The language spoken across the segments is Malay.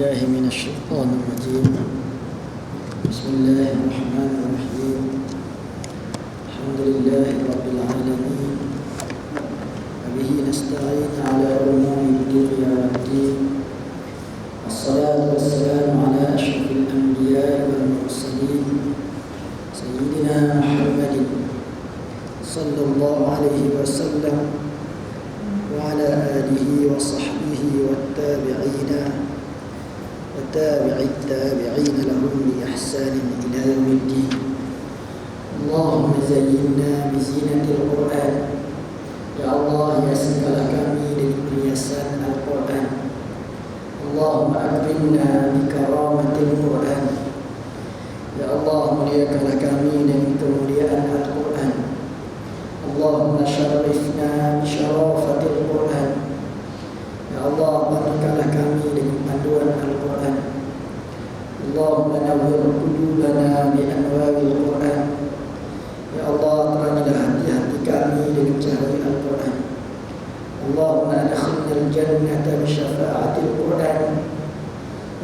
بالله من الشيطان الرجيم. بسم الله الرحمن الرحيم. الحمد لله رب العالمين، وبه نستعين على أمور الدنيا والدين، والصلاة والسلام على أشرف الأنبياء والمرسلين سيدنا محمد صلى الله عليه وسلم وعلى آله وصحبه والتابعين وتابع التابعين لهم بإحسان إلى يوم الدين. اللهم زينا بزينة القرآن. Ya Allah, hiaskanlah kami dengan perhiasan Al-Quran. Allahumma akrimna bikaramati Al-Quran. Ya Allah, muliakanlah kami dengan kemuliaan Al-Quran. Allahumma syarifna bisyarafati Al-Quran. Ya Allah, pandukanlah kami dengan panduan Al-Quran. Allahumma nawwir qulubana bi anwaril Quran. Ya Allah, terangilah hati-hati kami dengan cahaya Al-Quran. Allahumma adkhilna al-jannata bi syafa'ati Al-Quran.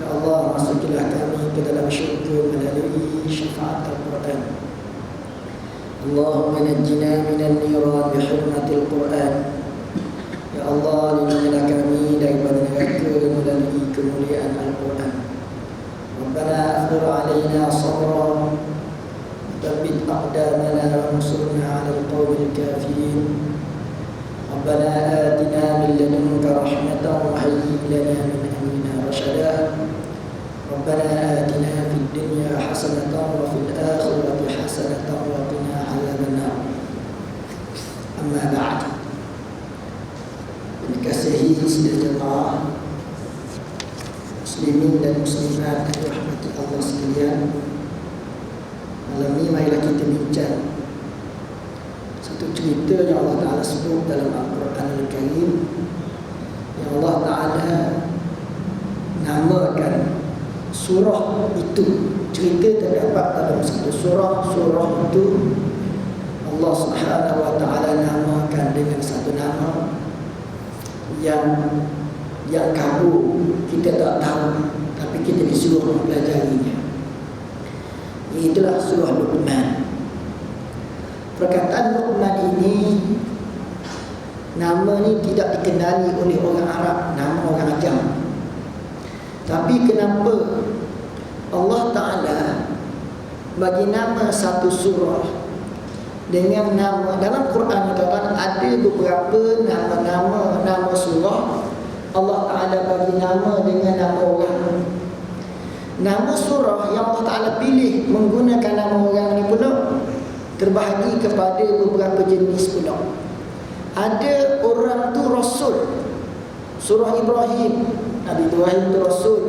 Ya Allah, masukkanlah kami ke dalam syurga melalui syafaat Al-Quran. Allahumma najjina minan niran bi hurmatil Quran. Ya Allah, lindungilah kami daripada neraka melalui kemuliaan Al-Quran. Rabbana afir alaina sabra, thabbit aqdamana wansurna 'alal qawmil kafirin. Rabbana atina min ladunka rahmatan wa hayyi' lana min amrina rashada. Rabbana atina fid dunya hasanatan wa fil akhirati hasanatan wa qina 'adzaban nar. Amma ba'd. Dikasihi saudara muslimin dan muslimat yang dirahmati Allah sekalian, malam ini marilah kita bincang satu cerita yang Allah Ta'ala sebut dalam Al-Quran Al-Karim, yang Allah Ta'ala namakan surah itu. Cerita terdapat dalam satu surah. Surah itu Allah Subhanahu Wa Ta'ala namakan dengan satu nama yang kabur, kita tak tahu, tapi kita disuruh mempelajarinya. Itulah surah Luqman. Perkataan Luqman ini, nama ni tidak dikenali oleh orang Arab, nama orang Ajam. Tapi kenapa Allah Ta'ala bagi nama satu surah dengan nama, dalam Quran ada beberapa nama surah Allah Ta'ala bagi nama dengan nama orang. Nama surah yang Allah Ta'ala pilih menggunakan nama orang ni pula terbahagi kepada beberapa jenis pula. Ada orang tu Rasul. Surah Ibrahim, Nabi Ibrahim itu Rasul.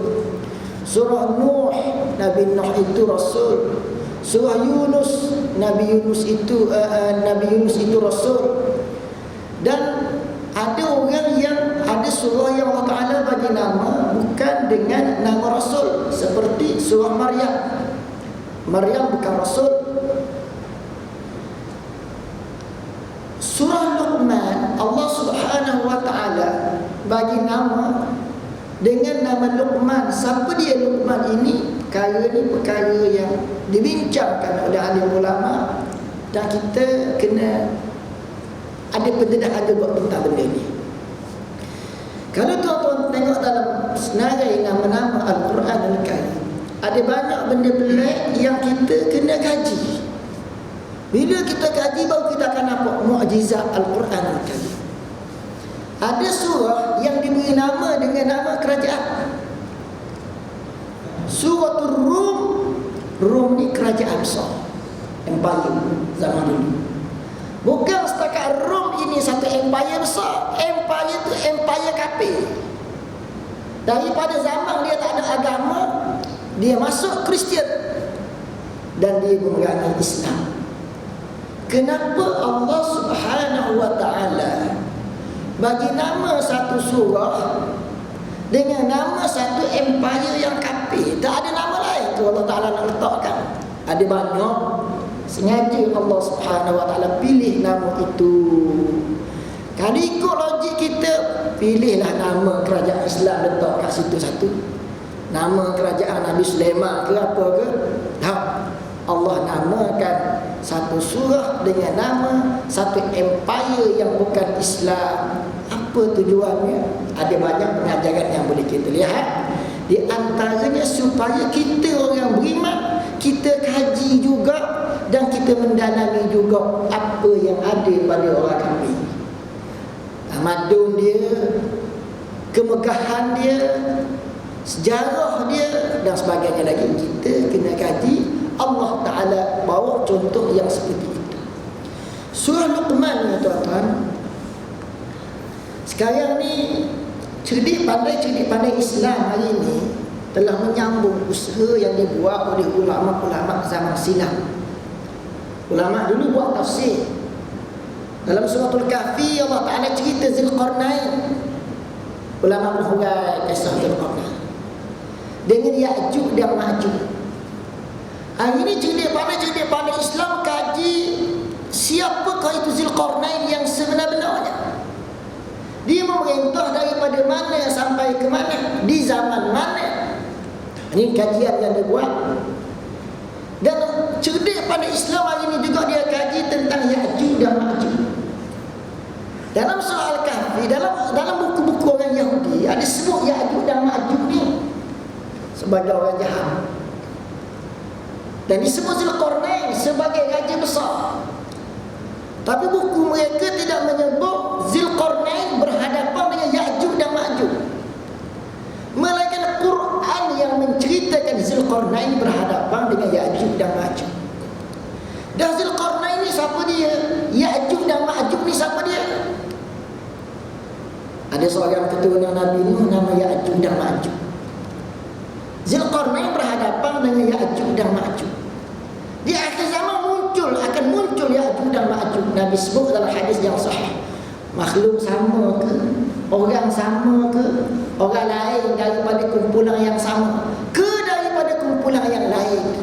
Surah Nuh, Nabi Nuh itu Rasul. Surah Yunus, Nabi Yunus itu Rasul. Dan ada orang yang ada surah yang Allah Ta'ala bagi nama bukan dengan nama Rasul, seperti surah Maryam. Maryam bukan Rasul. Surah Luqman, Allah Subhanahu Wa Ta'ala bagi nama dengan nama Luqman. Siapa dia Luqman ini? Perkara ni perkara yang dibincangkan oleh alim ulama, dan kita kena ada pendedahan juga tentang benda ni. Kalau tuan-tuan tengok dalam senarai nama-nama Al-Quran Al-Karim, ada banyak benda pelik yang kita kena kaji. Bila kita kaji, baru kita akan nampak mukjizat Al-Quran Al-Karim. Ada surah yang diberi nama dengan nama kerajaan. Suratul Rum. Rum ni kerajaan besar, empire zaman dulu. Bukan setakat Rom ini satu empire besar. Empire itu empire kafir. Daripada zaman dia tak ada agama, dia masuk Kristian dan dia memerangi Islam. Kenapa Allah Subhanahu Wa Ta'ala bagi nama satu surah dengan nama satu empire yang kafir? Tak ada nama lain tu Allah Ta'ala nak letakkan. Ada banyak, sengaja Allah Subhanahu Wa Ta'ala pilih nama itu. Kalau ikut logik kita, pilihlah nama kerajaan Islam letak kat situ satu. nama kerajaan Nabi Sulaiman ke apa ke? Tak. Allah namakan satu surah dengan nama satu empire yang bukan Islam. Apa tujuannya? Ada banyak pengajaran yang boleh kita lihat. Di antaranya supaya kita orang beriman, kita kaji juga dan kita mendalami juga apa yang ada pada orang kafir. Tamadun dia, kemegahan dia, sejarah dia dan sebagainya lagi. Kita kena kaji. Allah Ta'ala bawa contoh yang seperti itu. Surah Luqman ya tuan-tuan. Sekarang ni cerdik pandai Islam hari ini telah menyambung usaha yang dibuat oleh ulama-ulama zaman silam. Ulama dulu buat tafsir. Dalam suratul Kahfi Allah Ta'ala cerita Zulqarnain. Ulama berhurai kisah Zulqarnain dengan Ya'juj dan Ma'juj. Hari ini cerdik pandai Islam kaji siapakah itu Zulqarnain yang sebenar-benarnya. Dia memerintah daripada mana sampai ke mana, di zaman mana. Ini kajian yang dia buat. Dan cerdik pada Islam hari ini juga dia kaji tentang Ya'juj dan Ma'juj. Dalam surah Al-Kahfi, dalam buku-buku orang Yahudi ada sebut Ya'juj dan Ma'juj ni sebagai orang jahat. Dan disebut Zulqarnain sebagai raja besar. Tapi buku mereka tidak menyebut Zulqarnain berhadapan dengan Ya'juj dan Ma'juj. Melainkan Quran yang menceritakan Zulqarnain berhadapan dengan Ya'juj dan Ma'juj. Dan Zulqarnain ni siapa dia? Ya'juj dan Ma'juj ni siapa dia? Ada seorang keturunan Nabi Nuh nama Ya'juj dan Ma'juj. Zulqarnain berhadapan dengan Ya'juj dan Ma'juj. Di akhir zaman akan muncul Ya'juj dan Ma'juj. Nabi sebut dalam hadis yang sahih. Makhluk sama ke? Orang sama ke? Orang lain daripada kumpulan yang sama ke daripada kumpulan yang lain?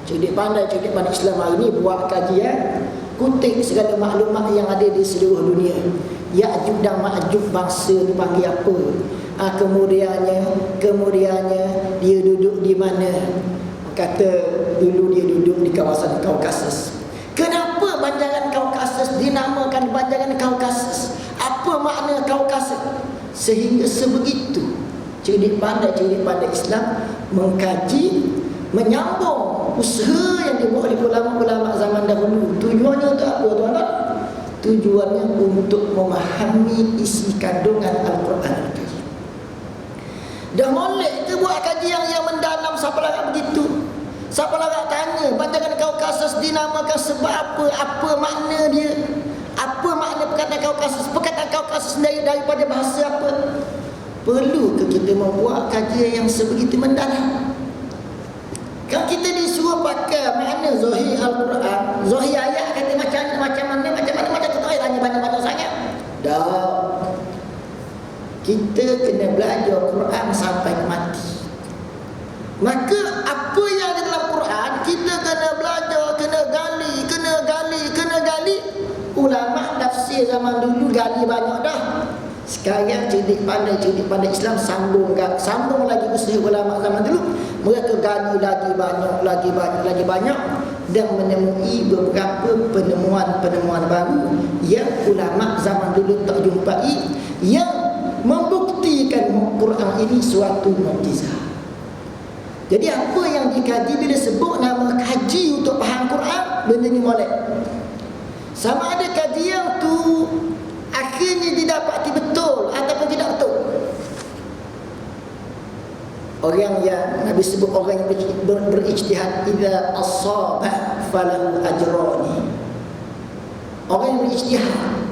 Cerdik pandai Islam hari ini buat kajian, kutip segala maklumat yang ada di seluruh dunia. Ya'juj dan Ma'juj bangsa dipanggil apa? Kemudiannya dia duduk di mana? Kata dulu dia duduk di kawasan Kaukasus. Kenapa banjaran Kaukasus dinamakan banjaran Kaukasus? Apa makna Kaukasus? Sehingga sebegitu cerdik pandai Islam mengkaji, menyambung usaha yang dibuat oleh ulama-ulama zaman dahulu. Tujuannya untuk apa tuan-tuan? Tujuannya untuk memahami isi kandungan Al-Quran. Dah molek ke buat kajian yang mendalam siapa larat begitu? Siapa larat tanya banjaran Kaukasus dinamakan sebab apa? Apa makna dia? Apa makna perkataan Kaukasus? Perkataan Kaukasus sendiri daripada bahasa apa? Perlu ke kita membuat kajian yang sebegitu mendalam? Kalau kita disuruh pakai makna zahir Al-Quran, zahir ayat kata macam mana tu tanya banyak-banyak sangat. Dah. Kita kena belajar Quran sampai mati. Maka apa yang ada dalam Quran kita kena belajar, kena gali. Ulama tafsir zaman dulu gali banyak dah. Sekarang cerdik pandai Islam sambung lagi usaha ulama zaman dulu. Mereka gali lagi banyak dan menemui beberapa penemuan baru yang ulama zaman dulu tak jumpai, yang membuktikan Quran ini suatu mukjizat. Jadi apa yang dikaji bila sebut nama kaji untuk faham Quran, benda ni molek. Sama ada kajian tu akhirnya didapati betul ataupun tidak betul. Orang yang Nabi sebut orang yang berijtihad, idza asaba falahu ajrani. Orang yang berijtihad,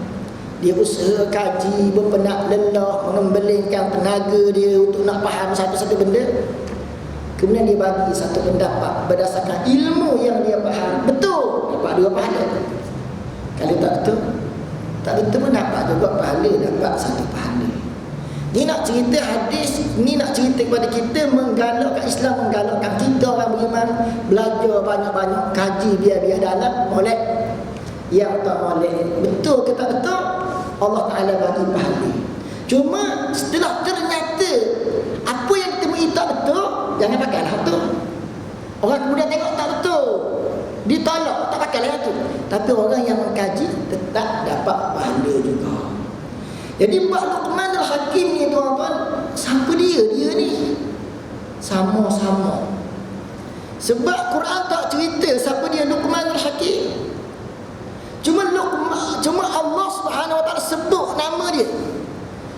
dia usaha kaji, berpenat lelah, mengembelingkan tenaga dia untuk nak faham satu-satu benda. Kemudian dia bagi satu pendapat berdasarkan ilmu yang dia faham. Betul, dapat 2 pahala. Kalau tak betul pun dapat juga pahala, dapat 1 pahala. Ni nak cerita hadis, ni nak cerita kepada kita, menggalakkan Islam, menggalakkan kita orang beriman belajar banyak-banyak, kaji biar dalam, molek. Yang tak molek, betul ke tak betul, Allah Ta'ala bagi pahala. Cuma setelah ternyata apa yang ditemui tak betul, ditolak, tak pakai lah tu. Tapi orang yang mengkaji tetap dapat pahala juga. Jadi Pak Luqman Al-Hakim ni tuan-tuan, siapa dia? Dia ni sama-sama. Sebab Quran tak cerita siapa dia Luqman Al-Hakim. Cuma Allah Subhanahu wa taala sebut nama dia.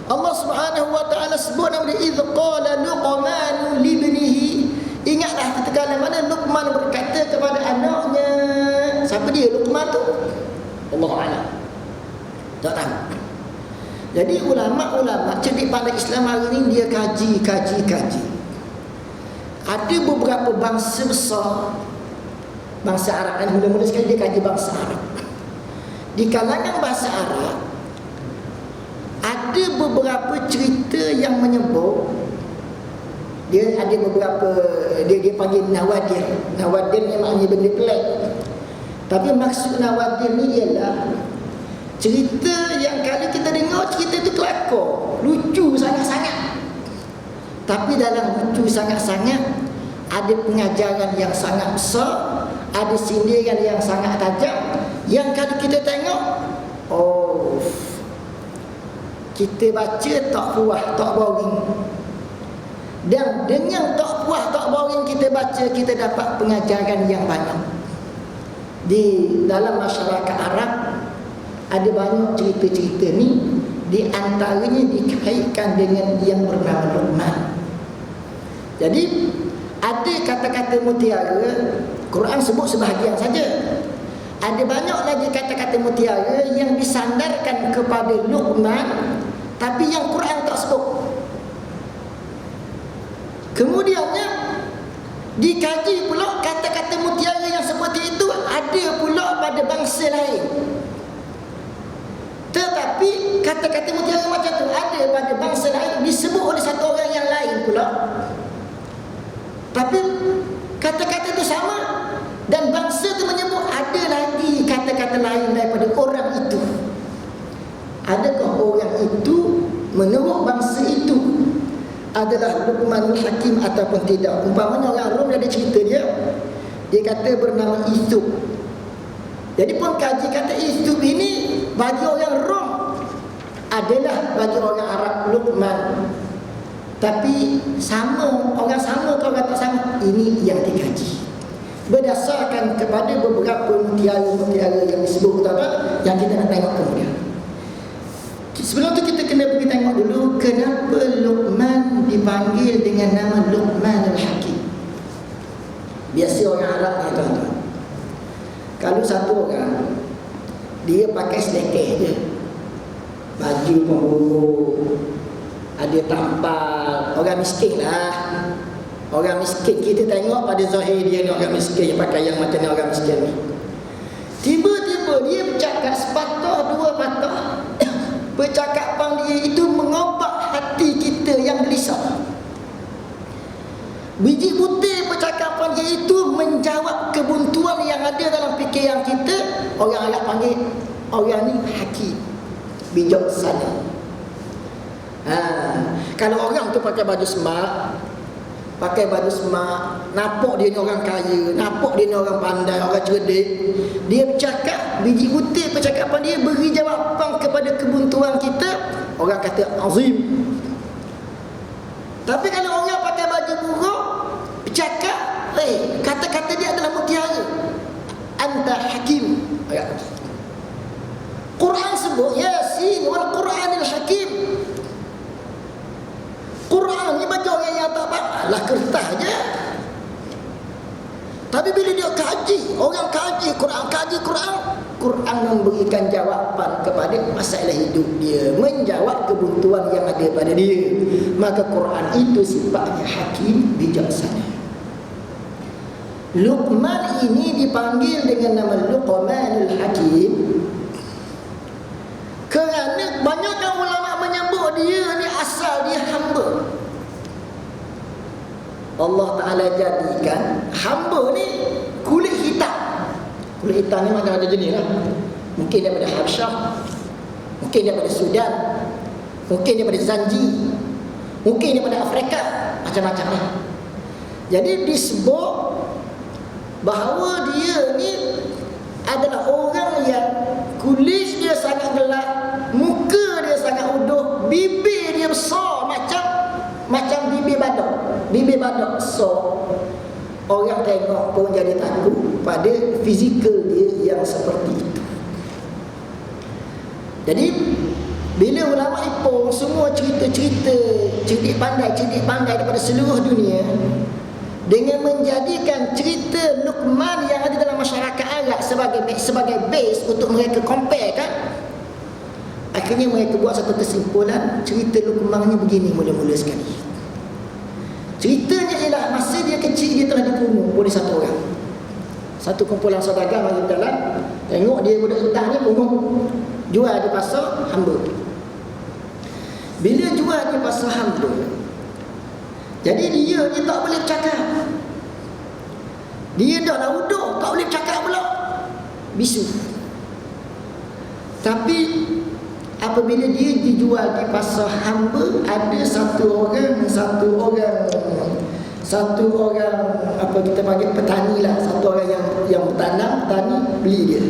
Allah Subhanahu wa taala sebut nama dia, idz qala Luqman li ibnihi. Ingatlah ketika mana Luqman berkata kepada anaknya. Siapa dia Luqman tu? Allahu a'lam. Tak tahu. Jadi ulama-ulama cerdik pada Islam hari ni dia kaji. Ada beberapa bangsa besar, bangsa Arab kan, mula-mula sekali dia kaji bangsa Arab. Di kalangan bahasa Arab ada beberapa cerita yang menyebut, dia ada beberapa, dia panggil nawadir. Nawadir ni maknanya benda pelik. Tapi maksud nawadir ni ialah cerita yang kalau kita dengar cerita tu kelakar, lucu sangat-sangat. Tapi dalam lucu sangat-sangat ada pengajaran yang sangat besar, ada sindiran yang sangat tajam, yang kalau kita tengok, oh, kita baca tak puas, tak boring. Dan dengan tak puas, tak boring kita baca, kita dapat pengajaran yang banyak. Di dalam masyarakat Arab ada banyak cerita-cerita ni, di antaranya dikaitkan dengan yang bernama Luqman. Jadi ada kata-kata mutiara, Quran sebut sebahagian saja. Ada banyak lagi kata-kata mutiara yang disandarkan kepada Luqman, tapi yang Quran tak sebut. Kemudiannya dikaji pula kata-kata mutiara yang seperti itu ada pula pada bangsa lain. Tetapi kata-kata mutiara macam tu ada pada bangsa lain, disebut oleh satu orang yang lain pula. Tapi kata-kata itu sama, dan bangsa itu menyebut ada lagi kata-kata lain daripada orang itu. Adakah orang itu menurut bangsa itu adalah Luqmanul Hakim ataupun tidak? Umpamanya orang Rom ada cerita dia kata bernama Isub. Jadi pengkaji kata Isub ini bagi orang Rom adalah bagi orang Arab Luqman. Tapi sama, orang sama atau orang tak sama, ini yang dikaji berdasarkan kepada beberapa mutiara-mutiara yang disebut utama yang kita nak tengok kemudian. Sebelum tu kita kena pergi tengok dulu kenapa Luqman dipanggil dengan nama Luqman Al-Hakim. Biasa orang Arab ni tuan-tuan, kalau satu orang dia pakai selekeh je, baju pun buruk, ada tampal, orang miskin lah. Orang miskin, kita tengok pada zahir dia ni orang miskin, yang pakai yang macam ni orang miskin ni. Tiba-tiba dia bercakap sepatah dua patah, percakapan dia itu mengopak hati kita yang gelisah. Biji butir percakapan dia itu menjawab kebuntuan yang ada dalam fikiran kita. Orang Arab panggil orang ni hakim, bijaksana. Kalau orang tu pakai baju smart, nampak dia ni orang kaya, nampak dia ni orang pandai, orang cerdik, dia bercakap, biji butir percakapan dia beri jawapan kepada kebuntuan kita, orang kata azim. Tapi kalau orang pakai baju buruk, bercakap, kata-kata dia adalah mutiara, anta hakim. Quran sebut Yasin wal Quranil Hakim. Quran ni bagi orang yang tak faham lah kertas je. Tapi bila dia kaji, orang kaji Quran memberikan jawapan kepada masalah hidup dia, menjawab kebuntuan yang ada pada dia. Maka Quran itu sifatnya hakim, bijaksana. Luqman ini dipanggil dengan nama Luqmanul Hakim kerana banyak ulama menyebut dia ni asal dia hamba. Allah Ta'ala jadikan hamba ni kulit hitam. Kulit hitam ni macam-macam jenis lah. Mungkin daripada Habsyah, mungkin daripada Sudan, mungkin daripada Zanji, mungkin daripada Afrika, macam-macam lah. Jadi disebut bahawa dia ni adalah orang yang kulit dia sangat gelap, muka dia sangat uduh, bibir dia besar macam bibir badak. Bibir badak besar. Orang tengok pun jadi takut pada fizikal dia yang seperti itu. Jadi bila ulama Ipoh semua cerita-cerita cerdik pandai daripada seluruh dunia, dengan menjadikan cerita Luqman yang ada dalam masyarakat Arab sebagai base untuk mereka compare kan, akhirnya mereka buat satu kesimpulan, cerita Luqman ni begini mula-mula sekali. Ceritanya ialah masa dia kecil dia telah dibunuh oleh satu orang. Satu kumpulan saudagar mari berjalan, tengok dia budak entah ni bunuh, jual di pasar hamba. Bila jual di pasar hamba, jadi dia ni tak boleh cakap. Dia dah uduh, tak boleh cakap pula. Bisu. Tapi apabila dia dijual di pasar hamba, ada satu orang apa kita panggil petani lah, satu orang yang bertanam, petani beli dia.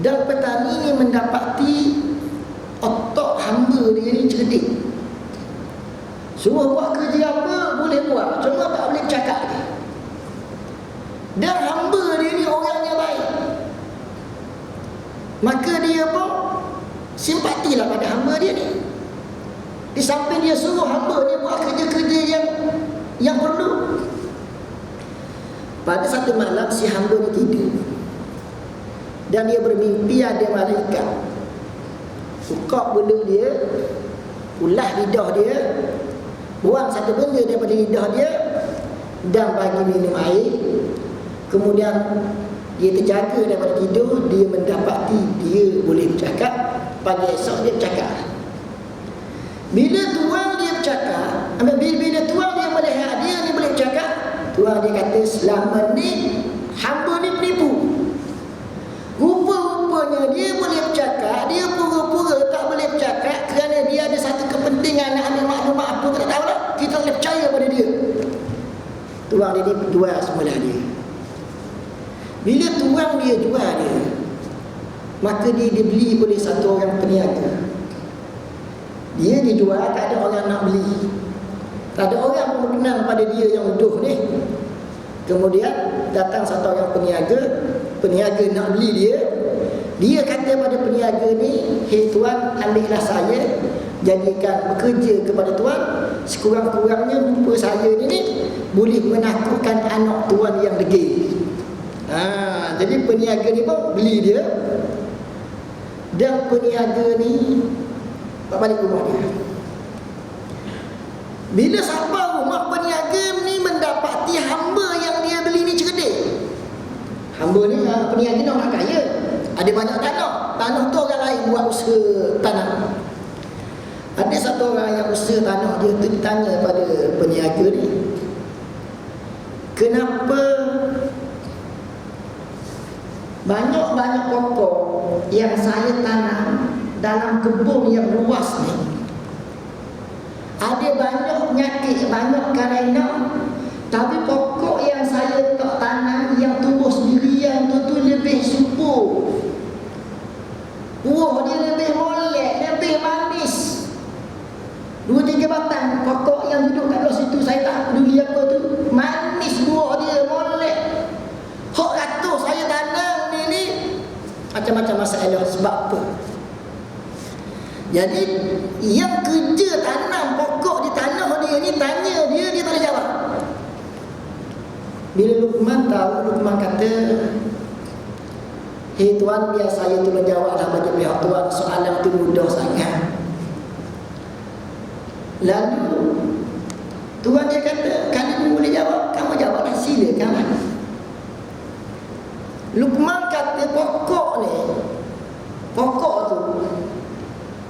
Dan petani ni mendapati otak hamba dia ni cerdik. Suruh buat kerja apa boleh buat, cuma tak boleh cakap dia. Dan hamba dia ni orangnya baik, maka dia pun simpatilah pada hamba dia ni. Di samping dia suruh hamba dia buat kerja-kerja yang perlu. Pada satu malam si hamba ni tidur, dan dia bermimpi ada malaikat ukap bulu dia, ulah lidah dia, buang satu benda daripada lidah dia dan bagi minum air. Kemudian dia terjaga daripada tidur, dia mendapati dia boleh bercakap. Pagi esok dia bercakap. Bila tuan dia bercakap, bila tuan dia melihat dia ni boleh bercakap, tuan dia kata selama ni hamba ni penipu. Rupa-rupanya dia boleh bercakap, dia pura-pura tak boleh bercakap kerana dia ada satu kepentingan nak ambil maklumat apa kita tak tahu lah. Kita boleh percaya pada dia. Tuan dia ni jual semula dia. Bila tuan dia jual dia, maka dia dibeli oleh satu orang peniaga. Dia dijual, tak ada orang nak beli, tak ada orang pun berkenal pada dia yang uduh ni. Kemudian datang satu orang peniaga nak beli dia. Dia kata pada peniaga ni, "Hei tuan, ambillah saya, jadikan bekerja kepada tuan. Sekurang-kurangnya rupa saya ni boleh menakutkan anak tuan yang degil." Jadi peniaga ni pun beli dia. Dan peniaga ni balik rumah dia. Bila sampai rumah peniaga ni mendapati hamba yang dia beli ni cerdik. Hamba ni peniaga ni orang kaya, ada banyak tanah tu orang lain buat usaha tanah. Ada satu orang yang usaha tanah dia tu ditanya pada peniaga ni, kenapa banyak-banyak pokok yang saya tanam dalam kebun yang luas ni ada banyak penyakit, banyak karena, tapi pokok yang saya tak tanam yang tumbuh sendirian tu lebih subur, buah dia lebih molek, lebih manis. 2-3 batang pokok yang duduk kat luar situ saya tak peduli apa tu, manis buah dia, molek. Hak ratus saya tanam ni macam-macam masalah. Sebab apa? Jadi yang kerja tanam pokok di tanah dia ni, tanya dia tak boleh jawab. Bila Luqman tahu, Luqman kata, "Hei tuan, biar saya tolong jawablah bagi pihak tuan, soalan tu mudah sangat." Lalu tuan dia kata, "Kamu boleh jawab, kamu jawablah, silakan." Luqman kata pokok tu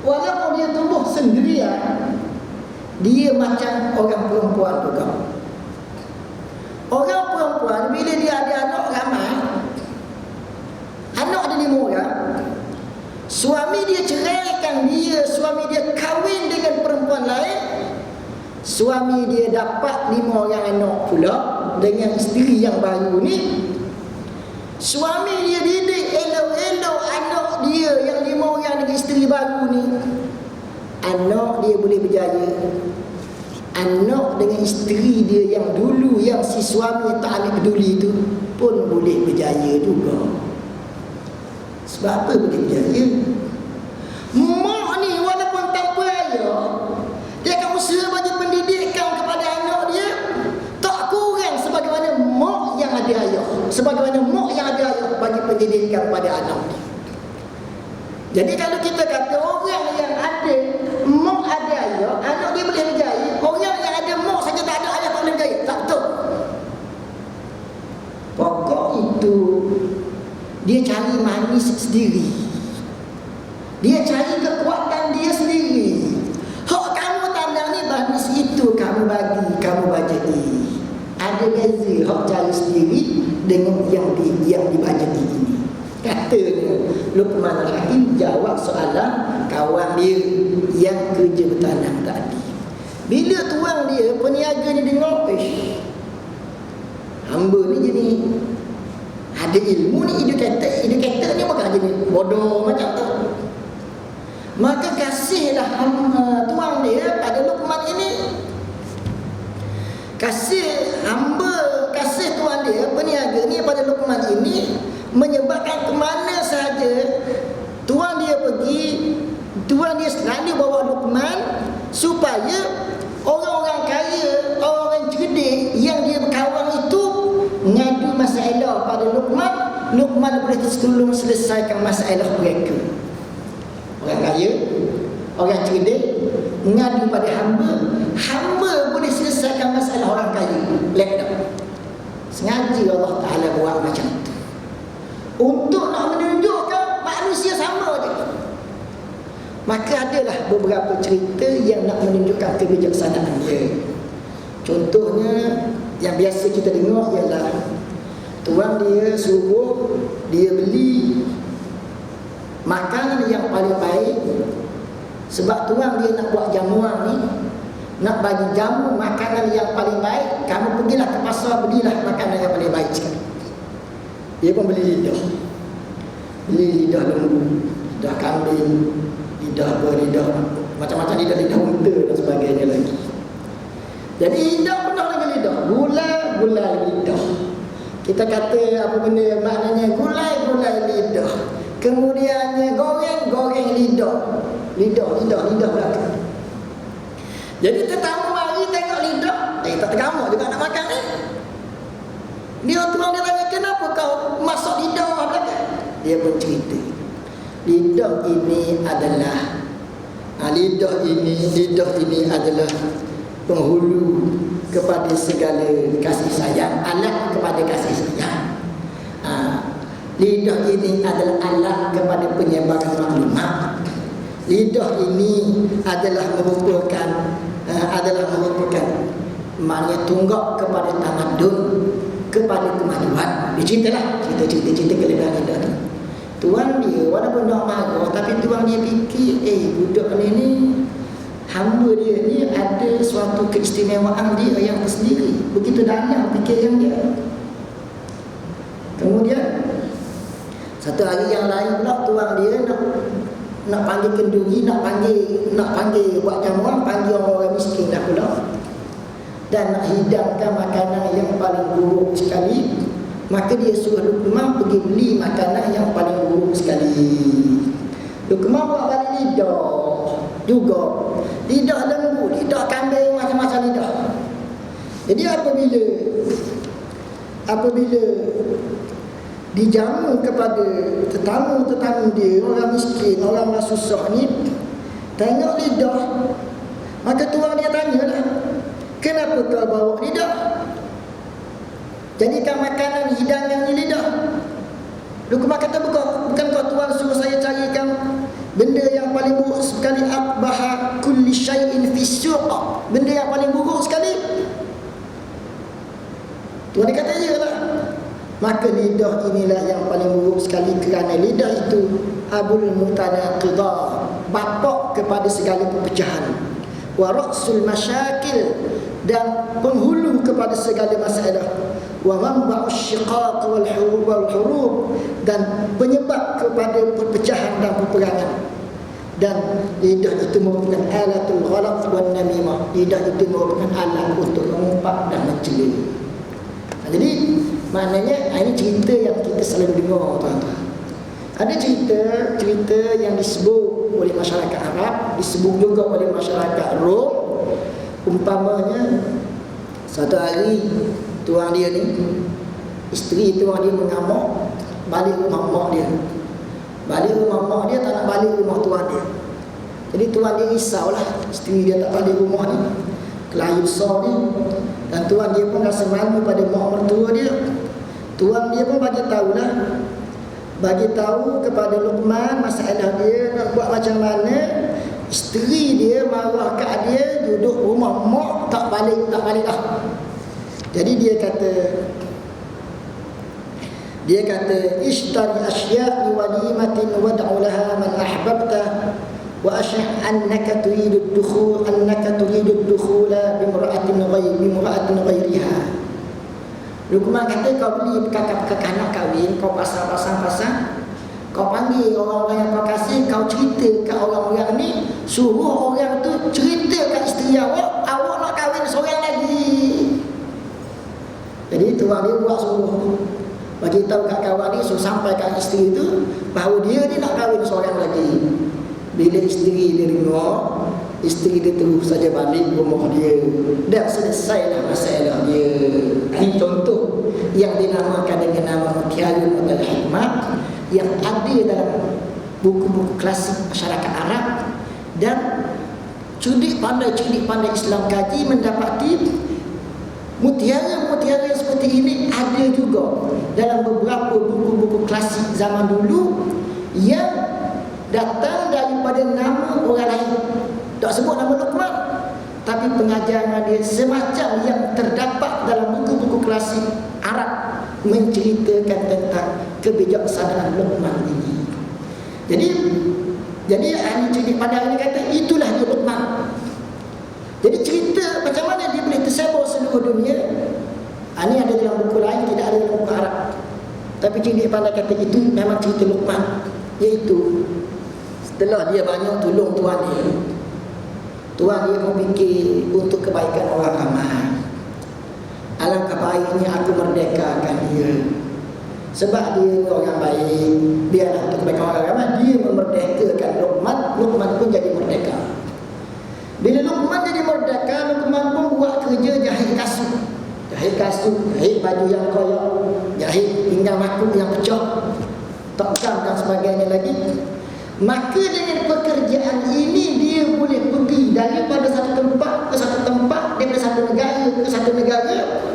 walaupun dia tumbuh sendirian, dia macam orang perempuan juga. Orang perempuan bila dia ada anak ramai, anak ada 5 orang, suami dia ceraikan dia, suami dia kahwin dengan perempuan lain, suami dia dapat 5 orang anak pula, dengan isteri yang baru ni, suami dia didik elok-elok anak dia yang 5 orang dengan isteri baru ni, anak dia boleh berjaya. Anak dengan isteri dia yang dulu, yang si suami tak ambil peduli tu pun boleh berjaya juga. Sebab apa boleh berjaya? Mak ni walaupun tanpa ayah, dia akan usaha bagi pendidikan kepada anak dia tak kurang sebagaimana mak yang ada ayah, sebagaimana mak yang ada ayah bagi pendidikan pada anak dia. Jadi kalau kita kata orang yang ada mak ada ayah, anak dia boleh berjaya. Orang yang ada mak saja tak ada ayah tak boleh berjaya. Tak betul. Pokok itu dia cari manis sendiri. Dia cari kekuatan dia sendiri. Hak kamu tandang ni manis itu kamu bagi, kamu bajai. Ada beza hak cari sendiri dengan yang dibajai ini. Katanya Luqman Al-Hakim jawab soalan kawan dia yang kerja bertanam tadi. Bila tuan dia, peniaga ni dengar, hamba ni jadi ada ilmu ni, educated ni bukan jadi bodoh macam tu. Maka kasihlah tuan dia pada Luqman ini. Kasih hamba, kasih tuan dia, peniaga ni pada Luqman ini menyebabkan ke mana sahaja tuan dia pergi, tuan dia selalu bawa Luqman supaya orang-orang kaya, orang-orang cerdik yang dia berkawan itu ngadu masalah pada Luqman. Luqman boleh tolong selesaikan masalah mereka. Orang kaya, orang cerdik ngadu pada hamba, hamba boleh selesaikan masalah orang kaya. Lihat tak? Sengaja Allah Ta'ala buat macam tu untuk nak menunjukkan manusia sama je. Maka adalah beberapa cerita yang nak menunjukkan kebijaksanaan dia. Contohnya yang biasa kita dengar ialah tuan dia suruh dia beli makanan yang paling baik. Sebab tuan dia nak buat jamuan ni, nak bagi jamu makanan yang paling baik, kamu pergilah ke pasar, belilah makanan yang paling baik sekali. Dia pun beli lidah. Beli lidah lembu, lidah kambing, lidah macam-macam, lidah unta dan sebagainya lagi. Jadi lidah penuh dengan lidah, gulai lidah. Kita kata apa benda maknanya gulai lidah. Kemudiannya goreng lidah. Lidah belakang. Jadi tetamu mari tengok lidah, tak tergamak juga nak makan ni. Dia tuan dia tanya, kenapa kau masak lidah belakang? Dia pun cerita, lidah ini adalah penghulu kepada segala kasih sayang, alat kepada kasih sayang. Lidah ini adalah alat kepada penyebaran maklumat. Lidah ini adalah merupakan maknanya tunggak kepada tamadun, kepada kemajuan. Dia ceritalah cerita kelebihan lidah tu. Tuan dia walaupun nak marah, tapi tuan dia fikir, budak ni hamba dia ni ada suatu keistimewaan dia yang tersendiri. Begitu dalam fikiran dia. Kemudian satu hari yang lain pula tuan dia nak panggil kenduri, nak panggil buat jamuan, panggil orang miskin dah pula, dan nak hidangkan makanan yang paling buruk sekali. Maka dia suruh Luqman pergi beli makanan yang paling buruk sekali. Luqman buat balik lidah juga, lidah lembu, lidah kambing, macam-macam lidah. Jadi apabila dijamu kepada tetamu dia, orang miskin, orang susah ni, tengok lidah, maka tuan dia tanyalah, kenapa kau bawa lidah? Jadikan makanan hidangan ni lidah. Luqman kata, bukan kau tuan suruh saya carikan benda yang paling buruk sekali, akbaha kulli syai'in fi suq, benda yang paling buruk sekali. Tuan dia kata, iyalah. Maka lidah inilah yang paling buruk sekali, kerana lidah itu abul mutanaqidah, bapak kepada segala perpecahan, wa ra'sul masyakil, dan penghulu kepada segala masalah. wa manba'u syiqaq wal hurub, dan penyebab kepada perpecahan dan peperangan. Dan lidah itu merupakan alatul ghalaq wan namimah. Lidah itu merupakan alat untuk mengumpat dan mencela. Jadi maknanya ini cerita yang kita selalu dengar, tuan-tuan. Ada cerita yang disebut oleh masyarakat Arab, disebut juga oleh masyarakat Rom. Umpamanya satu hari tuan dia ni, isteri tuan dia mengamuk, balik rumah mak dia. Balik rumah mak dia, tak nak balik rumah tuan dia. Jadi tuan dia risaulah, isteri dia tak balik rumah ni, kelahi besar ni. Dan tuan dia pun rasa malu pada mak mertua dia. Tuan dia pun bagi tahu kepada Luqman masalah dia nak buat macam mana. Isteri dia marah kat dia, duduk rumah mak tak balik dah. Jadi dia kata ishtari asya' li walimatin wad'u laha man ahbabta wa ashah annaka turidu ad-dukhula bimra'atin ghayriha. Luqman kata, kau beli kakak nak kahwin, kau pasang, kau panggil orang-orang yang kau kasih, kau cerita kat orang-orang ni, suruh orang tu cerita kat isteri awak nak kahwin seorang lagi. Jadi tuan dia buat suruh, bagi tahu kat kawan ni, suruh sampaikan isteri tu bahawa dia ni nak kahwin seorang lagi. Bila isteri dia dengar, isteri dia terus saja balik rumah dia dan selesailah masalah dia. Ini contoh yang dinamakan dengan nama Mutiarul Hikmah yang ada dalam buku-buku klasik masyarakat Arab. Dan cerdik pandai Islam kaji mendapati mutiara seperti ini ada juga dalam beberapa buku-buku klasik zaman dulu yang datang daripada nama orang lain. Tak sebut nama Luqman, tapi pengajaran dia semacam yang terdapat dalam buku-buku klasik Arab menceritakan tentang kebijaksanaan Luqman ini. Jadi ahli cerdik pandai ini kata itulah dia Luqman. Jadi cerita macam mana dia boleh tersebar seluruh dunia. Ini ada dalam buku lain, tidak ada dalam buku Arab. Tapi cerdik pandai kata itu memang cerita Luqman. Iaitu setelah dia banyak tolong tuan dia memikir untuk kebaikan orang ramai. Alangkah baiknya aku merdekakan dia. Sebab dia orang baik, biarlah untuk kebaikan orang ramai. Dia memerdekakan Luqman pun jadi merdeka. Bila Luqman jadi merdeka, Luqman pun buat kerja jahit kasut, jahit baju yang koyak, jahit pinggang makuk yang pecah, tokam dan sebagainya lagi. Maka dengan pekerjaan ini dia boleh pergi daripada satu tempat ke satu tempat, daripada satu negara ke satu negara.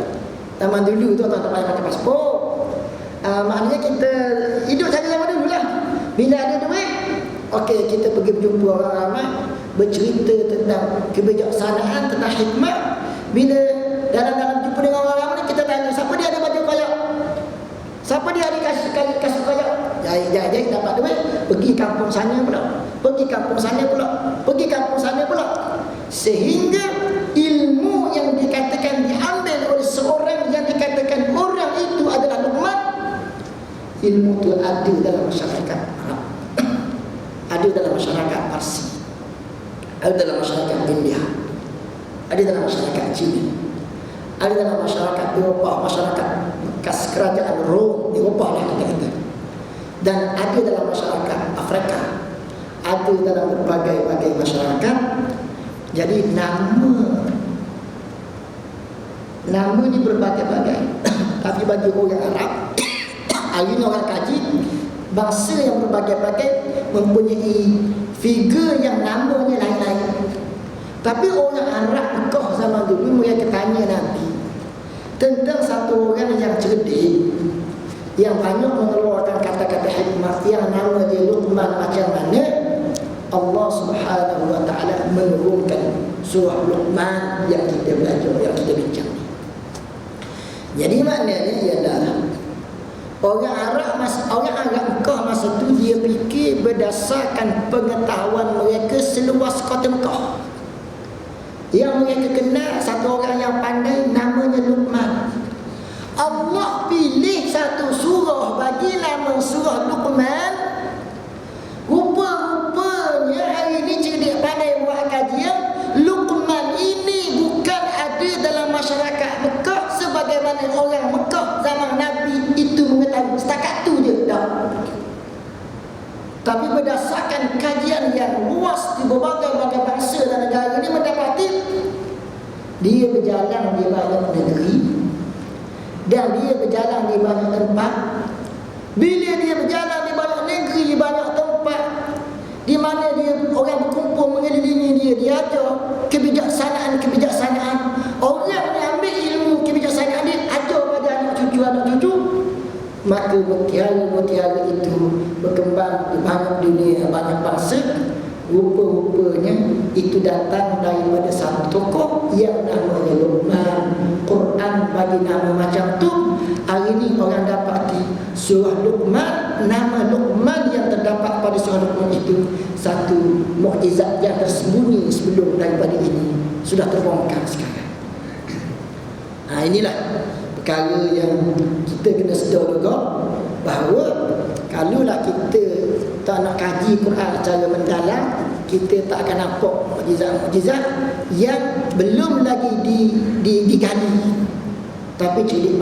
Zaman dulu tu tak payah pakai paspor. Maknanya kita hidup saja zaman dulu lah. Bila ada duit, okey, kita pergi berjumpa orang ramai, bercerita tentang kebijaksanaan, tentang hikmah. Bila dalam jumpa dengan orang ramai, kita tanya, siapa dia ada baju koyak? Siapa dia ada kasut koyak? Jahit dapat duit, pergi kampung sana pula, pergi kampung sana pula. Sehingga ilmu yang dikatakan diambil oleh seorang yang dikatakan orang itu adalah Luqman, ilmu itu ada dalam masyarakat Arab, ada dalam masyarakat Parsi, ada dalam masyarakat India, ada dalam masyarakat Cina, ada dalam masyarakat Eropah, masyarakat bekas kerajaan Rom, Eropah lah kita kata. Dan ada dalam masyarakat Afrika, ada dalam berbagai-bagai masyarakat. Jadi nama ni berbagai-bagai. Tapi bagi orang Arab, hari ini orang kaji, bangsa yang berbagai-bagai mempunyai figure yang namanya lain-lain. Tapi orang Arab Mekah zaman dulu mereka tanya Nabi tentang satu orang yang cerdik, yang banyak mengeluarkan kata-kata hikmah, yang nama dia Luqman. Macam mana Allah Subhanahu wa ta'ala menurunkan surah Luqman yang kita belajar, yang kita bincang ni. Jadi maknanya ialah orang Arab Mekah masa tu dia fikir berdasarkan pengetahuan mereka seluas kota Mekah. Yang mereka kenal satu orang yang pandai namanya Luqman. Allah pilih satu surah bagi nama surah Luqman. Rupa-rupanya hari ini cerdik pandai buat kajian. Luqman ini bukan ada dalam masyarakat Mekah sebagaimana orang Mekah zaman Nabi itu mengetahui. Setakat tu je dah. Tapi berdasarkan kajian yang luas di berbagai-bagai bangsa dan negara ini mendapati dia berjalan di banyak negeri dan dia berjalan di banyak tempat. Bila dia berjalan di banyak negeri, di banyak tempat, di mana dia orang berkumpul mengelilingi dia, dia ajar kebijaksanaan. Orang yang ambil ilmu kebijaksanaan dia ajar pada anak cucu. Maka mutiara-mutiara itu berkembang di banyak dunia, banyak bangsa. Rupa-rupanya itu datang daripada satu tokoh yang namanya Luqman. Quran bagi nama macam tu. Hari ini orang dapati surah Luqman, nama Luqman yang terdapat pada surah Luqman itu satu mukjizat yang tersembunyi sebelum daripada ini sudah terbongkar sekarang. Inilah perkara yang kita kena sedar juga, bahawa kalaulah kita tak nak kaji Quran secara mendalam, kita tak akan nampak mukjizat-mukjizat yang belum lagi digali. Tapi cerdik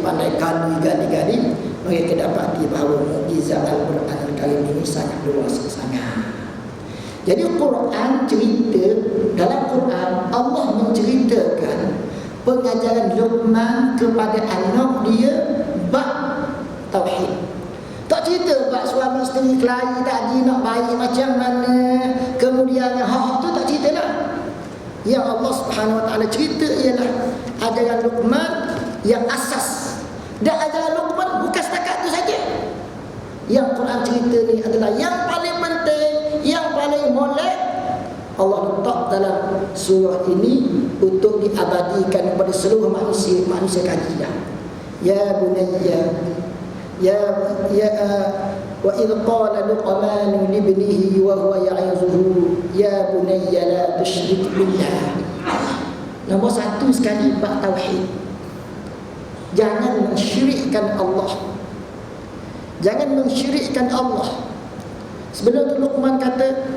pandai gali, mereka dapati bahawa mukjizat Al-Quran Al-Karim ini sangat luas sangat. Jadi Quran cerita, dalam Quran Allah menceritakan pengajaran Luqman kepada anak dia bab tauhid. Tak cerita bab suami isteri kelahi tadi nak baik macam mana, kemudian hak tu tak cerita lah. Yang Allah Subhanahu Wa Taala cerita ialah ajaran Luqman yang asas. Dan ajaran Luqman bukan setakat tu saja. Yang Quran cerita ni adalah yang paling penting, yang paling molek. Allah letak dalam surah ini untuk diabadikan kepada seluruh manusia kajian. Ya bunayya wa idh qala Luqman li ibnihi wa huwa ya'izuhu ya bunayya la tusyrik billah. Nombor satu sekali bab tauhid. Jangan mensyirikkan Allah. Jangan mensyirikkan Allah. Sebelum tu Luqman kata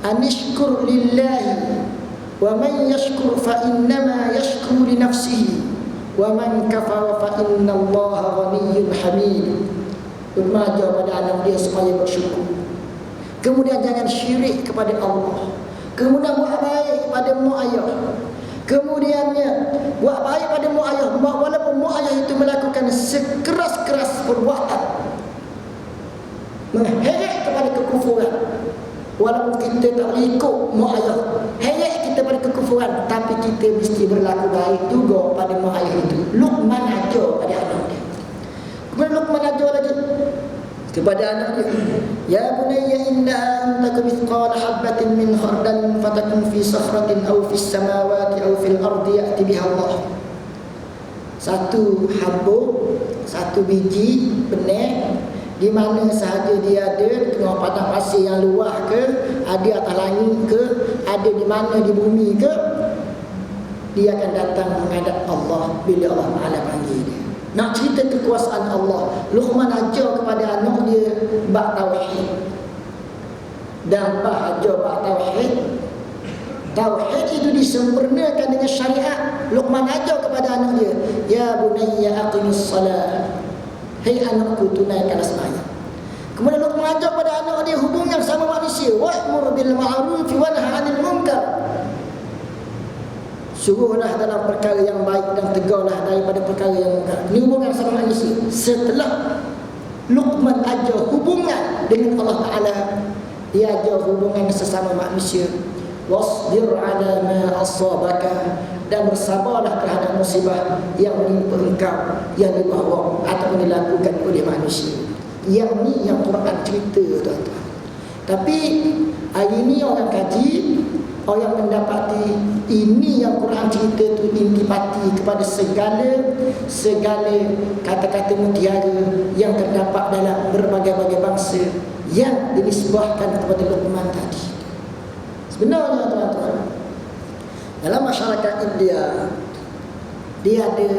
anishkur lillahi wa man yashkur fa innama yashkuru li nafsihi wa man kafara fa innallaha ghaniyyun hamid. Luqman ajar pada anak dia supaya bersyukur. Kemudian jangan syirik kepada Allah. Kemudian buat baik pada mak ayah. Kemudiannya buat baik pada mak ayah, walaupun mak ayah itu melakukan sekeras-keras perbuatan, mengheret kepada kekufuran. Walaupun kita tak boleh ikut mak ayah, heret kita pada kekufuran, tapi kita mesti berlaku baik juga pada mak ayah itu. Luqman ajar pada anak dia. Kemudian Luqman ajar lagi kepada anak dia, ya bunayya innaha antakum mithqala habatin min khardalin fatakun fi sakhratin aw fis samawati aw fil ardi ya'ti biha Allah. Satu habuk, satu biji benih, di mana sahaja dia ada, di tengah padang pasir yang luas ke, ada atas langit ke, ada di mana di bumi ke, dia akan datang menghadap Allah bila Allah Ta'ala panggil dia. Nak cerita kekuasaan Allah, Luqman ajar kepada anak dia bab tauhid. Dan ajar bab tauhid. Tauhid itu disempurnakan dengan syariat. Luqman ajar kepada anak dia, ya bunayya aqimus salat. Hei anakku, tunaikanlah sembahyang. Kemudian Luqman ajar pada anak dia hubungan sama manusia, wa'mur bil ma'ruf wa nahy 'anil munkar. Suruhlah dalam perkara yang baik dan tegurlah daripada perkara yang mungkar. Ini hubungan sama manusia. Setelah Luqman ajar hubungan dengan Allah Ta'ala, dia ajar hubungan sesama manusia. Wasbir ala ma asabaka, dan bersabarlah terhadap musibah yang menimpa engkau, yang dibawa ataupun dilakukan oleh manusia. Yang ni yang Quran cerita, tuan-tuan. Tapi hari ini orang kaji, orang mendapati ini yang Quran cerita tu intipati kepada segala kata-kata mutiara yang terdapat dalam berbagai-bagai bangsa yang dinisbahkan kepada Luqman tadi. Sebenarnya tuan-tuan, dalam masyarakat India dia ada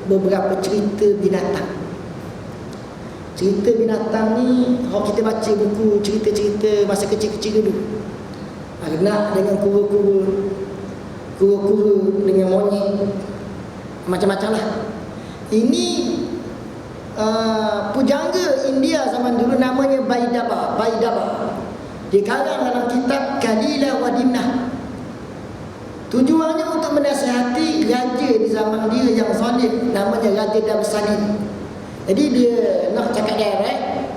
beberapa cerita binatang. Cerita binatang ni, kalau kita baca buku cerita-cerita masa kecil-kecil dulu, nak dengan kura-kura dengan monyet, macam-macam lah. Ini pujangga India zaman dulu namanya Baidaba. Dikarang dalam kitab Kalila wa Dimnah. Tujuannya untuk menasihati raja di zaman dia yang zalim, namanya Raja Damsalim. Jadi dia nak cakap direct,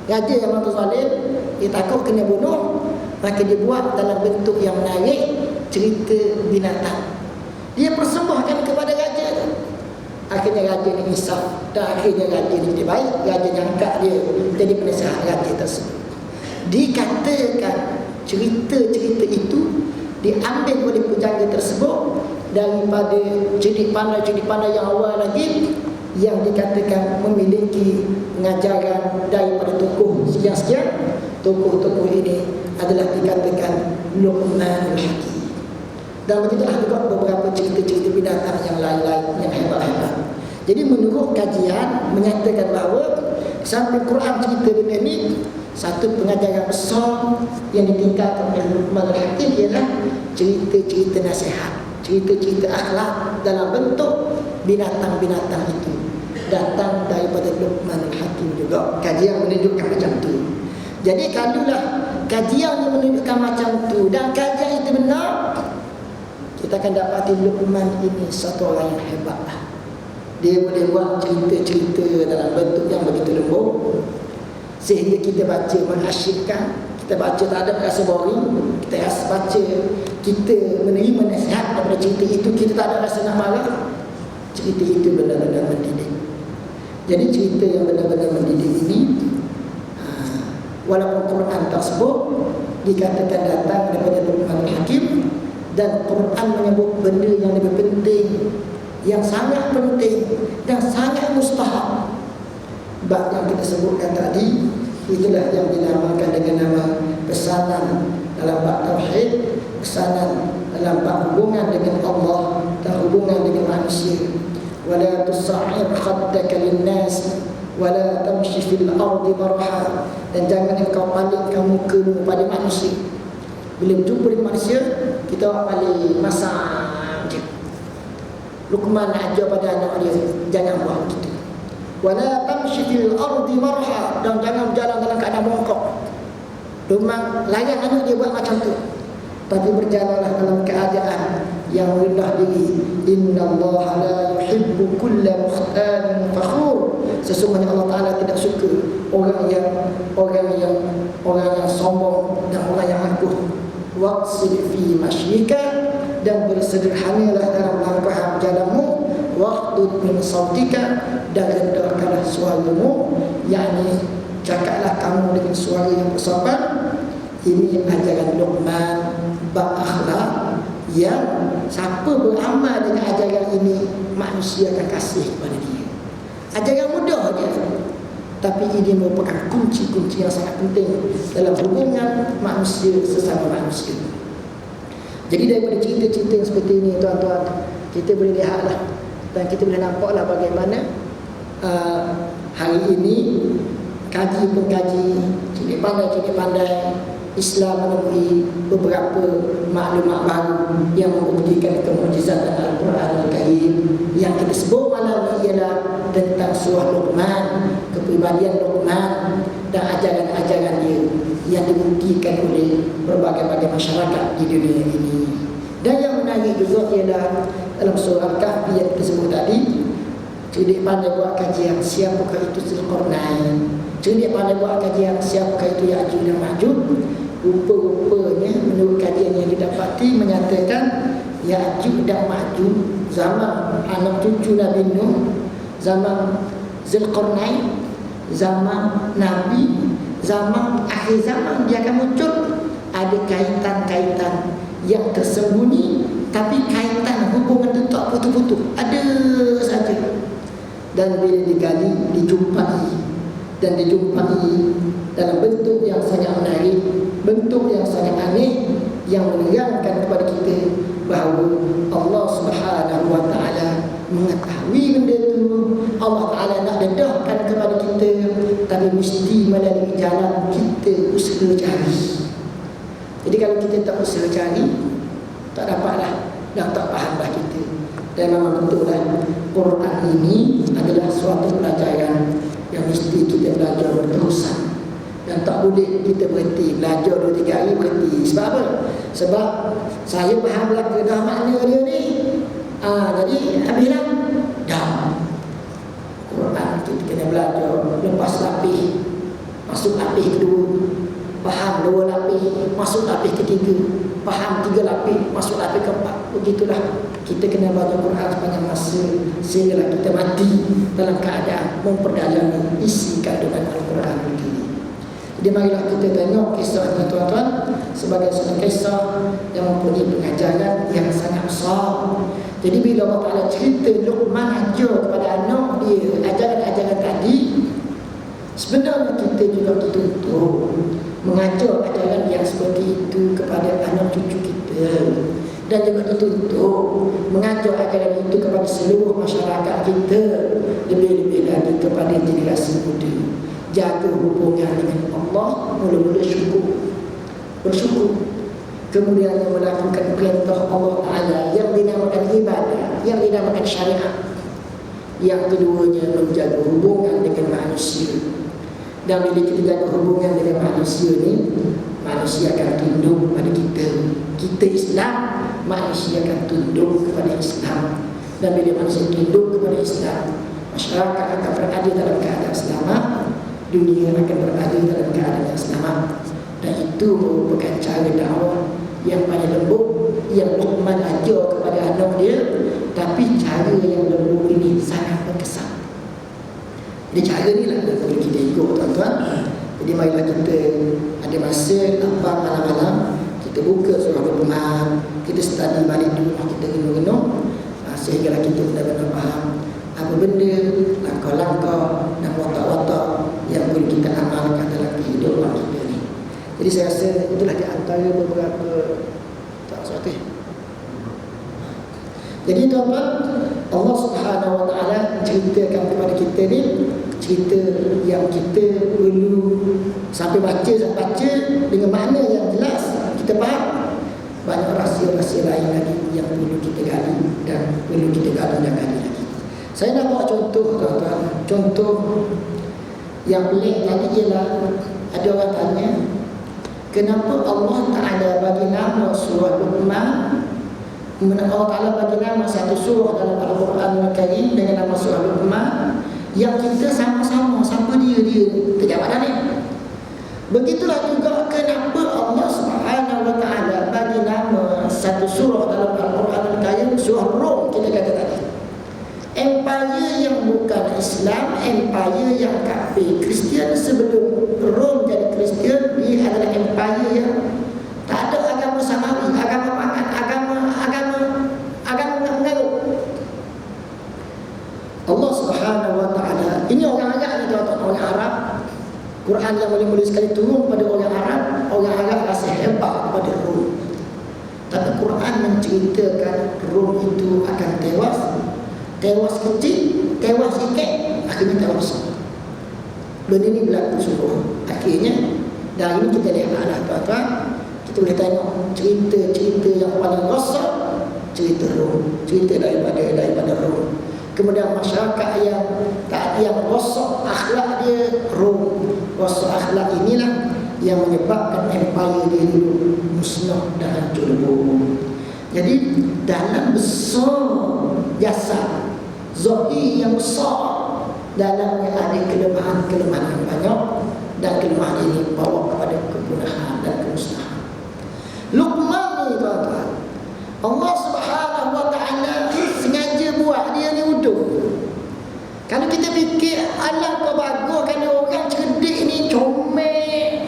raja yang mampu zalim, dia takut kena bunuh, maka dia buat dalam bentuk yang menarik cerita binatang. Dia persembahkan kepada raja tu. Akhirnya raja ni insaf, dan akhirnya raja ni jadi baik. Raja angkat dia jadi penasihat raja tersebut. Dikatakan cerita-cerita itu diambil oleh pujangga tersebut daripada cerdik pandai yang awal lagi, yang dikatakan memiliki pengajaran daripada tokoh sekian-sekian. Tokoh-tokoh ini adalah dikatakan Luqmanul Hakim. Dan begitulah juga beberapa cerita-cerita binatang yang lain-lain yang hebat-hebat. Jadi menurut kajian menyatakan bahawa sampai Quran cerita benda ni, satu pengajaran besar yang ditinggalkan oleh Luqmanul Hakim ialah cerita-cerita nasihat, cerita-cerita akhlak dalam bentuk binatang-binatang itu datang daripada Luqmanul Hakim juga. Kajian menunjukkan macam tu. Jadi kalaulah kajian yang menunjukkan macam tu dan kajian itu benar, kita akan dapati Luqman ini satu orang yang hebat lah. Dia boleh buat cerita-cerita dalam bentuk yang begitu lembut, sehingga kita baca mengasyikkan, kita baca tak ada rasa boring, kita rasa baca, kita menerima nasihat daripada cerita itu, kita tak ada rasa nak marah. Cerita itu benar-benar mendidik. Jadi cerita yang benar-benar mendidik ini, walaupun Quran tersebut dikatakan datang daripada Luqmanul Hakim, dan Quran menyebut benda yang lebih penting, yang sangat penting dan sangat mustahab. Bab yang kita sebutkan tadi, itulah yang dinamakan dengan nama pesanan dalam bab tauhid, pesanan dalam bab hubungan dengan Allah dan hubungan dengan manusia. Wala tusa'ir khaddaka linnas wala tamshi fil ardi marha, dan jangan engkau palingkan mukamu pada manusia. Bila berjumpa dengan manusia, kita paling masam je. Luqman ajar pada anak dia, jangan buat begitu. Wala tamshi fil ardi marha, dan jangan berjalan dalam keadaan bongkok. Memang layak anak dia buat macam tu, tapi berjalanlah dalam keadaan yang rendah diri. Innallaha la yuhibbu kulla mukhtalin fakhur. Sesungguhnya Allah Taala tidak suka orang yang sombong dan orang yang angkuh. Waqsid fi mashyika, dan bersederhanalah dalam langkah jalanmu. Waqtud min sautika, dan rendahkanlah suaramu, yakni cakaplah kamu dengan suara yang bersopan. Ini ajaran Luqman bab akhlak, yang siapa beramal dengan ajaran ini, manusia akan kasih kepada dia. Ajaran mudah je, tapi ini merupakan kunci-kunci yang sangat penting dalam hubungan manusia sesama manusia. Jadi daripada cerita-cerita yang seperti ini, tuan-tuan, kita boleh lihatlah dan kita boleh nampaklah bagaimana hari ini kaji-pengkaji, cikgu pandai Islam menemui beberapa maklumat baru yang membuktikan kemujizatan Al-Quran Al-Karim. Yang kita sebut malam ini ialah tentang surah Luqman, kepribadian Luqman dan ajaran-ajaran dia yang dibuktikan oleh berbagai-bagai masyarakat di dunia ini. Dan yang menarik juga ialah dalam surah Al-Kahfi yang kita sebut tadi, cerdik pandai buat kajian siapakah itu Zulqarnain, cerdik pandai buat kajian siapakah itu Ya'juj dan Ma'juj. Rupa-rupanya menurut kajian yang didapati menyatakan Ya'juj dan Ma'juj zaman anak cucu Nabi Nuh, zaman Zulqarnain, zaman Nabi, zaman akhir zaman dia akan muncul. Ada kaitan-kaitan yang tersembunyi, tapi kaitan hubungan itu tak putus-putus, ada saja. Dan bila digali, dijumpai dalam bentuk yang sangat menarik, bentuk yang sangat aneh, yang menerangkan kepada kita bahawa Allah Subhanahu wa ta'ala mengetahui benda tu. Allah Ta'ala nak dedahkan kepada kita, tapi mesti melalui jalan kita usaha cari. Jadi kalau kita tak usaha cari, tak dapatlah dan tak fahamlah kita. Dan memang betullah Quran ini adalah suatu pelajaran yang mesti kita belajar berterusan. Dan tak boleh kita berhenti belajar 2-3 hari berhenti. Sebab apa? Sebab saya fahamlah dah makna dia ni. Jadi habislah dah. Quran kita kena belajar, lepas lapis, masuk lapis kedua, faham 2 lapis, masuk lapis ketiga, faham 3 lapis, masuk lapis keempat. Begitulah kita kena baca Quran sepanjang masa sehingga kita mati dalam keadaan memperdayai isi kandungan Al-Quran ini. Jadi marilah kita tengok kisah ini tuan-tuan sebagai satu kisah yang mempunyai pengajaran yang sangat besar. Jadi bila Allah Ta'ala cerita Luqman ajar kepada anak dia ajaran-ajaran tadi, sebenarnya kita juga dituntut mengajar ajaran yang seperti itu kepada anak cucu kita. Dan juga dituntut mengajar ajaran itu kepada seluruh masyarakat kita, lebih-lebih lagi kepada generasi muda. Jaga hubungan dengan Allah, mula-mula bersyukur, kemudian melakukan perintah Allah Ta'ala yang dinamakan ibadah, yang dinamakan syariat. Yang keduanya menjaga hubungan dengan manusia. Dan bila kita jaga hubungan dengan manusia ni, manusia akan tunduk kepada kita. Kita Islam, manusia akan tunduk kepada Islam. Dan bila manusia tunduk kepada Islam, masyarakat akan berada dalam keadaan selamat, dunia akan berada dalam keadaan yang selamat. Dan itu merupakan cara dakwah yang paling lembut yang Luqman ajar kepada anak dia. Tapi cara yang lembut ini sangat berkesan. Jadi cara ni lah yang boleh kita ikut tuan-tuan. Jadi marilah kita ada masa lapang malam-malam, kita buka surah Luqman, kita study balik dulu, kita renung-renung, sehingga kita benar-benar faham apa benda, langkah-langkah dan watak-watak yang boleh kita amalkan dalam kehidupan kita ni. Jadi saya rasa itulah di antara beberapa sesuatu. Jadi tuan-tuan, Allah Subhanahu Wa Taala ceritakan kepada kita ni cerita yang kita perlu sampai baca dengan makna yang jelas, kita faham. Banyak rahsia-rahsia lain lagi yang perlu kita gali dan perlu kita gali lagi. Saya nak buat contoh tuan-tuan. Contoh yang pelik tadi ialah ada orang tanya, kenapa Allah Ta'ala bagi nama surah Luqman, Allah Ta'ala bagi nama satu surah dalam Al-Quran Al-Karim dengan nama surah Luqman, yang kita sama-sama siapa dia terjawab dah ni. Begitulah juga kenapa Allah Subhanahu Wa Ta'ala bagi nama satu surah dalam Al-Quran Al-Karim surah Rum. Kita kata tadi empire yang bukan Islam, empire yang kafir, Kristian. Sebelum Rom jadi Kristian, dia adalah empire yang tak ada agama samawi, agama pangan, agama mengarut. Allah Subhanahu Wa Ta'ala, ini orang Arab ni tuan-tuan, orang Arab. Quran yang mulia-mulia sekali turun pada orang Arab. Orang Arab rasa hebat pada Rom. Tapi Quran menceritakan Rom itu akan tewas. Tewas kecil, tewas sikit, akhirnya tewas besar. Benda ni berlaku sungguh. Akhirnya, dari ini kita lihatlah tuan-tuan, kita boleh tengok cerita-cerita yang paling rosak, cerita Rom, cerita daripada Rom. Kemudian masyarakat yang rosak akhlak dia, Rom. Rosak akhlak inilah yang menyebabkan empire dia dulu musnah dan hancur lebur. Jadi dalam besar jasa zahir yang besar, dalamnya ada kelemahan-kelemahan yang banyak, dan kelemahan ini bawa kepada kepunahan dan kemusnahan. Luqman ni tuan-tuan, Allah Subhanahu Wa Ta'ala sengaja buat dia ni uduh. Kalau kita fikir alam bagus kan orang cerdik ni comel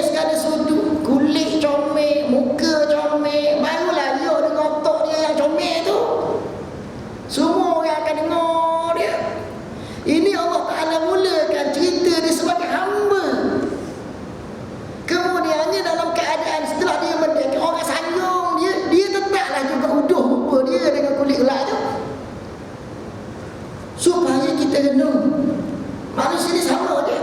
sekali sudut, kulit comel, muka comel, barulah dia dengan otak dia yang comel tu. Semua orang akan dengar dia. Ini Allah Ta'ala mulakan cerita dia sebagai hamba. Kemudiannya dalam keadaan setelah dia merdeka, orang sanjung dia tetaplah juga uduh muka dia dengan kulit gelap tu. supaya kita renung. Manusia ni sama je.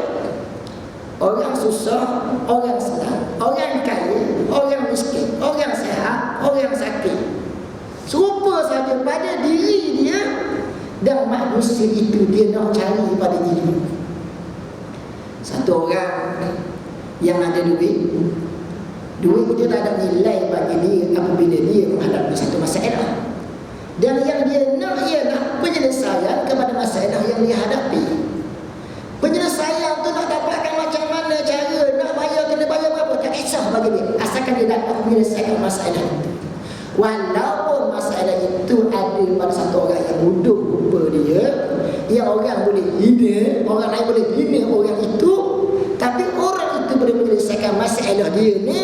Orang susah, orang senang, orang kaya, orang miskin, orang sihat, orang sakit, serupa saja pada diri dia. Dan manusia itu dia nak cari pada diri. Satu orang yang ada duit itu tak ada nilai bagi dia apabila dia menghadapi satu masalah. Dan yang dia nak ialah penyelesaian kepada masalah yang dia hadapi. Penyelesaian tu nak dapatkan macam mana cara, nak bayar, kena bayar berapa, tak kisah bagi dia, asalkan dia dapat menyelesaikan masalah itu. Walaupun masalah itu ada pada satu orang yang bodoh rupa dia, yang orang boleh hina, orang lain boleh hina orang itu, tapi orang itu boleh menyelesaikan masalah dia ni,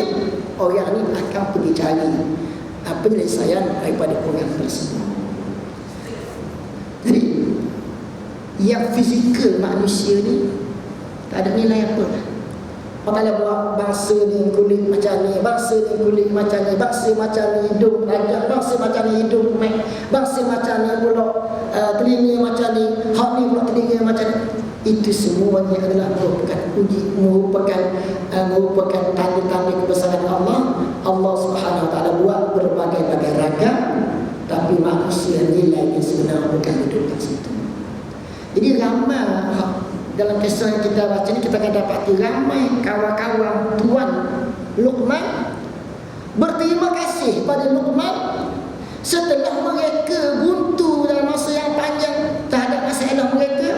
orang ni akan pergi cari penyelesaian daripada orang tersebut. Jadi yang fizikal manusia ni tak ada nilai apa lah. Allah Ta'ala buat bangsa ni kulit macam ni, bangsa ni kulit macam ni, bangsa macam ni hidung panjang, bangsa macam ni hidung mek, bangsa macam ni pula telinga macam ni, hak ni pula telinga macam ni. Itu semuanya adalah merupakan tanda-tanda kebesaran Allah. Allah Subhanahu Wa Ta'ala buat berbagai-bagai ragam, tapi manusia nilai yang sebenar bukan hidup di situ. Jadi ramai dalam kisah yang kita baca ni, kita akan dapati ramai kawan-kawan Tuan Luqman berterima kasih pada Luqman setelah mereka buntu dalam masa yang panjang terhadap masalah mereka.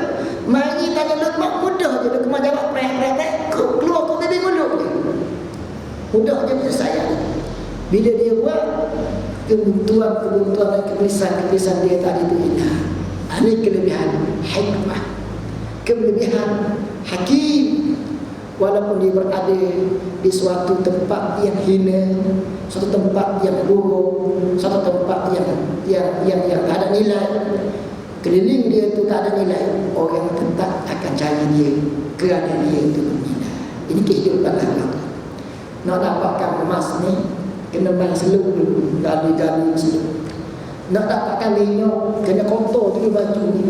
Mari tanya Luqman, mudah je Luqman jawab, prek-prek keluar tu bibir mulut je, mudah je penyelesaian. Bila dia buat kebuntuan dan kebelisan dia tadi itu indah. Ini kelebihan hikmah, kelebihan hakim. Walaupun dia berada di suatu tempat yang hina, suatu tempat yang buruk, suatu tempat yang tak ada nilai, keliling dia itu tak ada nilai, orang tetap akan cari dia kerana dia itu bernilai. Ini kehidupan Allah. Nak dapatkan emas ni kena main seluk dulu, gali-gali seluk. Nak dapatkan lenyok kena kotor dulu baju ni.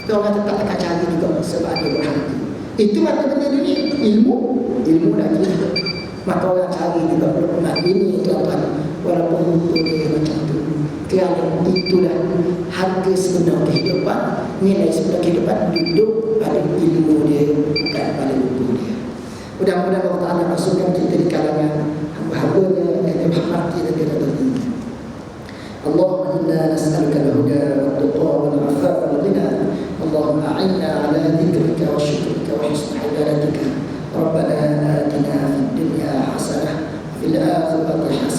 Tapi orang tetap akan cari juga sebab dia berharga. Itu mata benda ni, ilmu lagi. Maka orang cari juga Luqman ini, tuan-tuan, walaupun rupa dia macam tu. Kerana itulah harga sebenar kehidupan, nilai sebenar kehidupan duduk pada ilmu dia, bukan pada rupa dia. Mudah-mudahan Allah Ta'ala masukkan kita di kalangan hamba-hambanya yang dirahmati dan diridhai. اللهم إنا نسألك الهدى والتقى والعفاف والغنى. اللهم أعنا على ذكرك وشكرك وحسن عبادتك. ربنا آتنا في الدنيا حسنة وفي الآخرة حسنة